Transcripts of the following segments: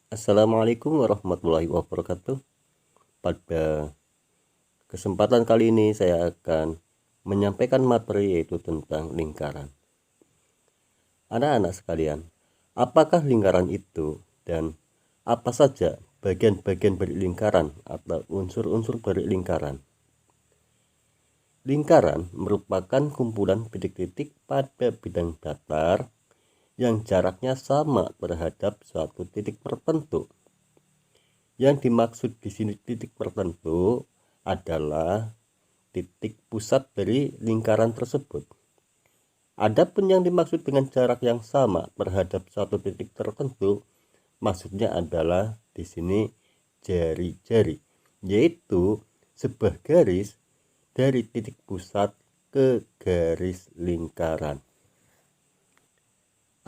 Assalamualaikum warahmatullahi wabarakatuh. Pada kesempatan kali ini saya akan menyampaikan materi yaitu tentang lingkaran. Anak-anak sekalian, apakah lingkaran itu dan apa saja bagian-bagian dari lingkaran atau unsur-unsur dari lingkaran? Lingkaran merupakan kumpulan titik-titik pada bidang datar yang jaraknya sama terhadap suatu titik tertentu. Yang dimaksud di sini titik tertentu adalah titik pusat dari lingkaran tersebut. Adapun yang dimaksud dengan jarak yang sama terhadap suatu titik tertentu, maksudnya adalah di sini jari-jari, yaitu sebuah garis dari titik pusat ke garis lingkaran.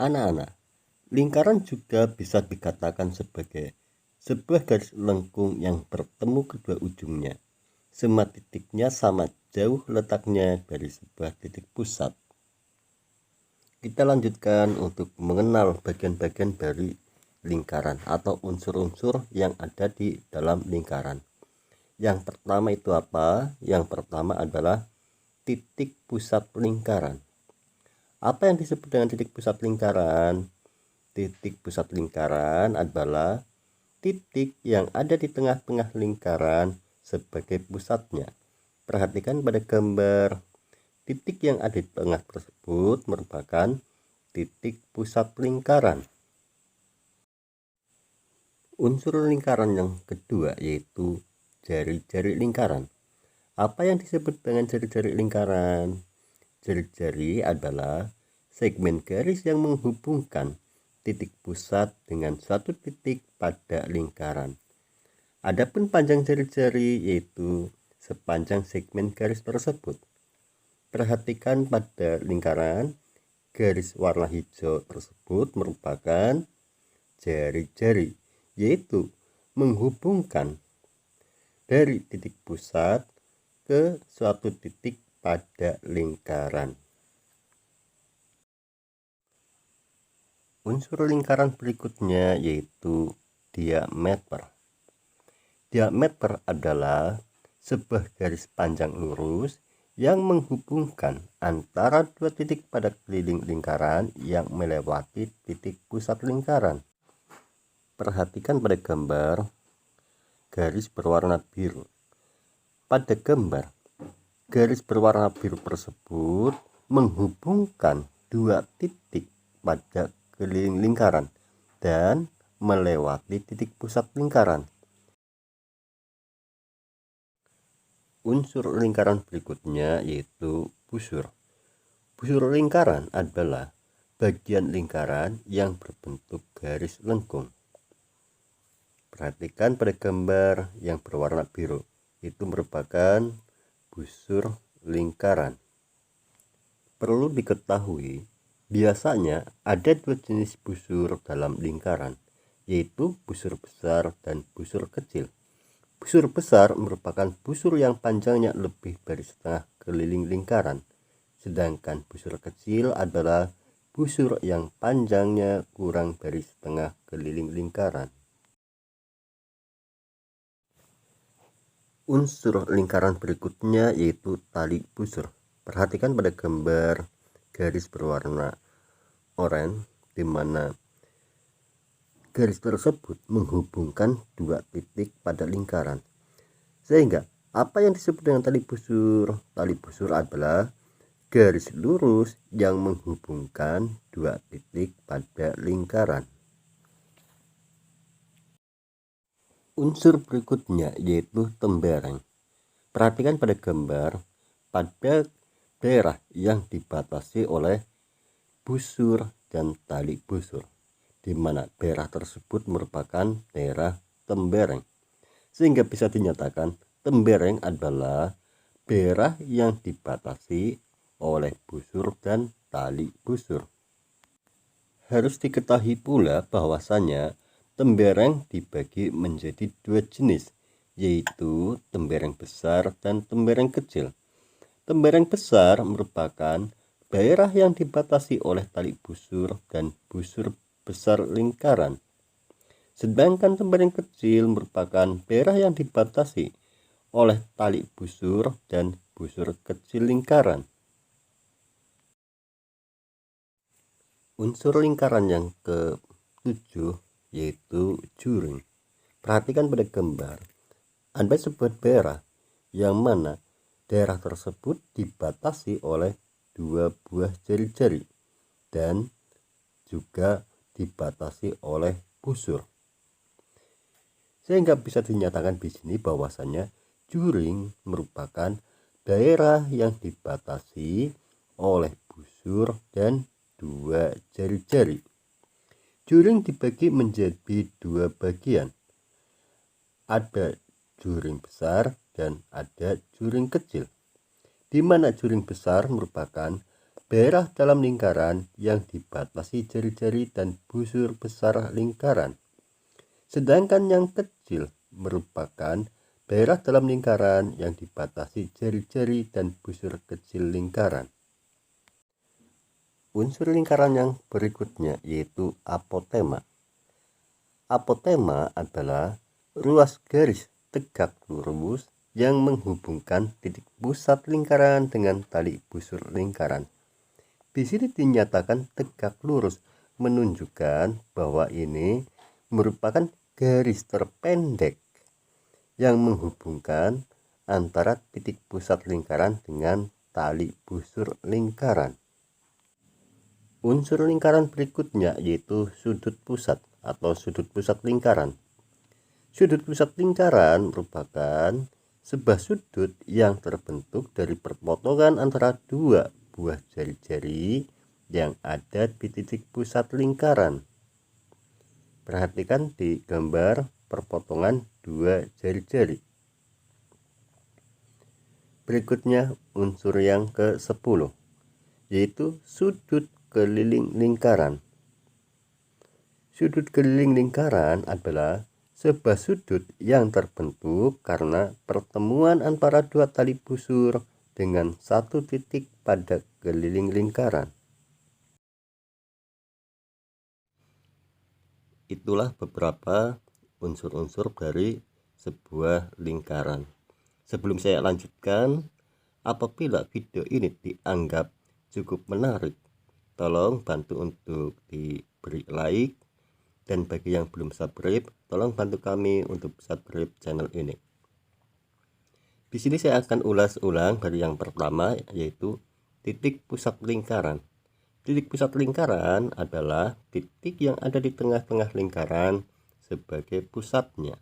Anak-anak, lingkaran juga bisa dikatakan sebagai sebuah garis lengkung yang bertemu kedua ujungnya. Semua titiknya sama jauh letaknya dari sebuah titik pusat. Kita lanjutkan untuk mengenal bagian-bagian dari lingkaran atau unsur-unsur yang ada di dalam lingkaran. Yang pertama itu apa? Yang pertama adalah titik pusat lingkaran. Apa yang disebut dengan titik pusat lingkaran? Titik pusat lingkaran adalah titik yang ada di tengah-tengah lingkaran sebagai pusatnya. Perhatikan pada gambar. Titik yang ada di tengah tersebut merupakan titik pusat lingkaran. Unsur lingkaran yang kedua yaitu jari-jari lingkaran. Apa yang disebut dengan jari-jari lingkaran? Jari-jari adalah segmen garis yang menghubungkan titik pusat dengan suatu titik pada lingkaran. Adapun panjang jari-jari yaitu sepanjang segmen garis tersebut. Perhatikan pada lingkaran, garis warna hijau tersebut merupakan jari-jari, yaitu menghubungkan dari titik pusat ke suatu titik pada lingkaran. Unsur lingkaran berikutnya yaitu diameter. Diameter adalah sebuah garis panjang lurus yang menghubungkan antara dua titik pada keliling lingkaran yang melewati titik pusat lingkaran. Perhatikan pada gambar garis berwarna biru. Pada gambar, garis berwarna biru tersebut menghubungkan dua titik pada keliling lingkaran dan melewati titik pusat lingkaran. Unsur lingkaran berikutnya yaitu busur. Busur lingkaran adalah bagian lingkaran yang berbentuk garis lengkung. Perhatikan pada gambar yang berwarna biru, itu merupakan busur lingkaran. Perlu diketahui, biasanya ada dua jenis busur dalam lingkaran, yaitu busur besar dan busur kecil. Busur besar merupakan busur yang panjangnya lebih dari setengah keliling lingkaran, sedangkan busur kecil adalah busur yang panjangnya kurang dari setengah keliling lingkaran. Unsur lingkaran berikutnya yaitu tali busur. Perhatikan pada gambar garis berwarna oranye di mana garis tersebut menghubungkan dua titik pada lingkaran. Sehingga apa yang disebut dengan tali busur? Tali busur adalah garis lurus yang menghubungkan dua titik pada lingkaran. Unsur berikutnya yaitu tembereng. Perhatikan pada gambar pada daerah yang dibatasi oleh busur dan tali busur, di mana daerah tersebut merupakan daerah tembereng. Sehingga bisa dinyatakan tembereng adalah daerah yang dibatasi oleh busur dan tali busur. Harus diketahui pula bahwasanya tembereng dibagi menjadi dua jenis, yaitu tembereng besar dan tembereng kecil. Tembereng besar merupakan daerah yang dibatasi oleh tali busur dan busur besar lingkaran. Sedangkan sembarang kecil merupakan daerah yang dibatasi oleh tali busur dan busur kecil lingkaran. Unsur lingkaran yang ke-7 yaitu juring. Perhatikan pada gambar. Ada sebuah daerah yang mana daerah tersebut dibatasi oleh dua buah jari-jari dan juga dibatasi oleh busur. Sehingga bisa dinyatakan di sini bahwasannya juring merupakan daerah yang dibatasi oleh busur dan dua jari-jari. Juring dibagi menjadi dua bagian. Ada juring besar dan ada juring kecil. Di mana juring besar merupakan daerah dalam lingkaran yang dibatasi jari-jari dan busur besar lingkaran. Sedangkan yang kecil merupakan daerah dalam lingkaran yang dibatasi jari-jari dan busur kecil lingkaran. Unsur lingkaran yang berikutnya yaitu apotema. Apotema adalah ruas garis tegak lurus yang menghubungkan titik pusat lingkaran dengan tali busur lingkaran. Di sini dinyatakan tegak lurus, menunjukkan bahwa ini merupakan garis terpendek yang menghubungkan antara titik pusat lingkaran dengan tali busur lingkaran. Unsur lingkaran berikutnya yaitu sudut pusat atau sudut pusat lingkaran. Sudut pusat lingkaran merupakan sebuah sudut yang terbentuk dari perpotongan antara dua buah jari-jari yang ada di titik pusat lingkaran. Perhatikan di gambar perpotongan dua jari-jari. Berikutnya unsur yang ke-10 yaitu sudut keliling lingkaran. Sudut keliling lingkaran adalah sebuah sudut yang terbentuk karena pertemuan antara dua tali busur dengan satu titik pada keliling lingkaran. Itulah beberapa unsur-unsur dari sebuah lingkaran. Sebelum saya lanjutkan, apabila video ini dianggap cukup menarik, tolong bantu untuk diberi like, dan bagi yang belum subscribe, tolong bantu kami untuk subscribe channel ini. Di sini saya akan ulas ulang dari yang pertama yaitu titik pusat lingkaran. Titik pusat lingkaran adalah titik yang ada di tengah-tengah lingkaran sebagai pusatnya.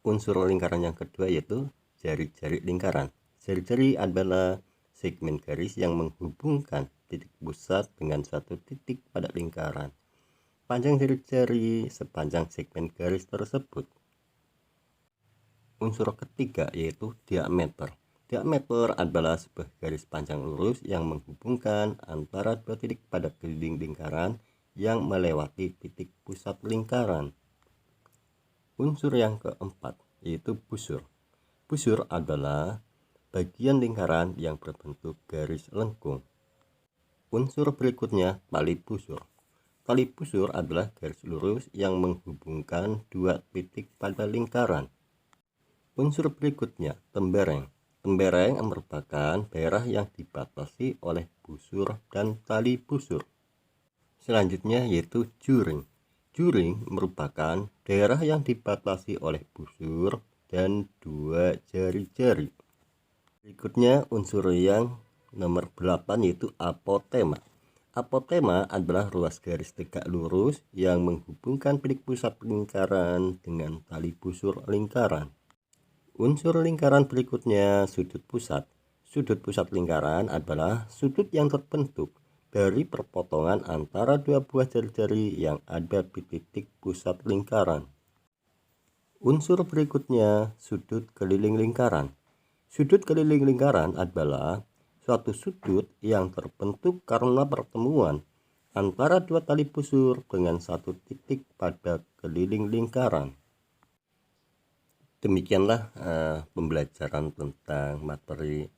Unsur lingkaran yang kedua yaitu jari-jari lingkaran. Jari-jari adalah segmen garis yang menghubungkan titik pusat dengan satu titik pada lingkaran. Panjang jari-jari sepanjang segmen garis tersebut. Unsur ketiga yaitu diameter. Diameter adalah sebuah garis panjang lurus yang menghubungkan antara dua titik pada keliling lingkaran yang melewati titik pusat lingkaran. Unsur yang keempat yaitu busur. Busur adalah bagian lingkaran yang berbentuk garis lengkung. Unsur berikutnya tali busur. Tali busur adalah garis lurus yang menghubungkan dua titik pada lingkaran. Unsur berikutnya tembereng. Tembereng merupakan daerah yang dibatasi oleh busur dan tali busur. Selanjutnya yaitu juring. Juring merupakan daerah yang dibatasi oleh busur dan dua jari-jari. Berikutnya unsur yang nomor 8 yaitu apotema. Apotema adalah ruas garis tegak lurus yang menghubungkan titik pusat lingkaran dengan tali busur lingkaran. Unsur lingkaran berikutnya sudut pusat. Sudut pusat lingkaran adalah sudut yang terbentuk dari perpotongan antara dua buah jari-jari yang ada di titik pusat lingkaran. Unsur berikutnya sudut keliling lingkaran. Sudut keliling lingkaran adalah suatu sudut yang terbentuk karena pertemuan antara dua tali busur dengan satu titik pada keliling lingkaran. Demikianlah pembelajaran tentang materi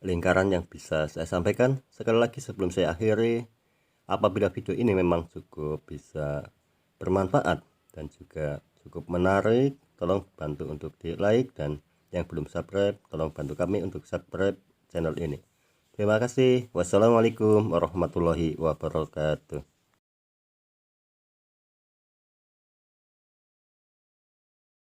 lingkaran yang bisa saya sampaikan. Sekali lagi sebelum saya akhiri, apabila video ini memang cukup bisa bermanfaat dan juga cukup menarik. Tolong bantu untuk di like, dan yang belum subscribe tolong bantu kami untuk subscribe channel ini. Terima kasih. Wassalamualaikum warahmatullahi wabarakatuh.